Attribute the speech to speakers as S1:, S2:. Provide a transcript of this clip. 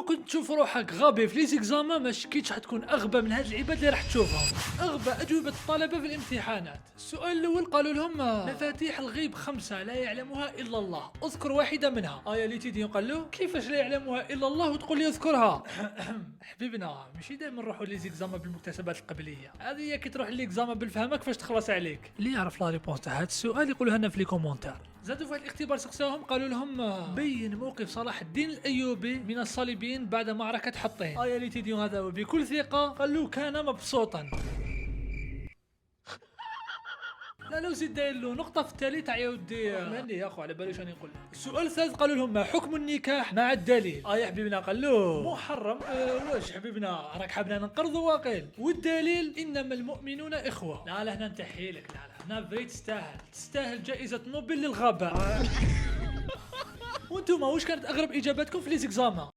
S1: كنت تشوف روحك غبي في لي زيكزاما ما شكيتش حتكون اغبى من هاد العباد اللي راح تشوفهم. اغبى اجوبه الطلبه في الامتحانات. السؤال الاول قالوا لهم مفاتيح الغيب 5 لا يعلمها الا الله، اذكر واحده منها. ايا ليتيديون قال له كيفاش لا يعلمها الا الله وتقول لي اذكرها؟ حبيبنا ماشي دائما نروحوا لي زيكزاما بالمكتسبات القبليه، هذه كي تروح لي زيكزاما بالفهمه كيفاش تخلص عليك. اللي يعرف لا ريبونس تاع هذا السؤال يقولها لنا في لي كومونتير. زادوا في هذا الاختبار سقساهم قالوا لهم بين موقف صلاح الدين الايوبي من الصليبيين بعد معركه حطين. ايا ليتيديون هذا وبكل ثقه قال له كان مبسوطا. لا لو زيد داير له نقطة في الثالث يا ودي مهني يا اخو على باليش راني نقول. السؤال الثالث قالوا لهم ما حكم النكاح مع الدليل؟ يا حبيبنا قال له محرم. واش حبيبنا راك حابنا ننقرضوا واقيل؟ والدليل انما المؤمنون اخوة. لا هنا نتحي لك، لا هنا فري تستاهل جائزة نوبل للغباء. وانتم واش كانت اغرب اجاباتكم في لي زيكزاما؟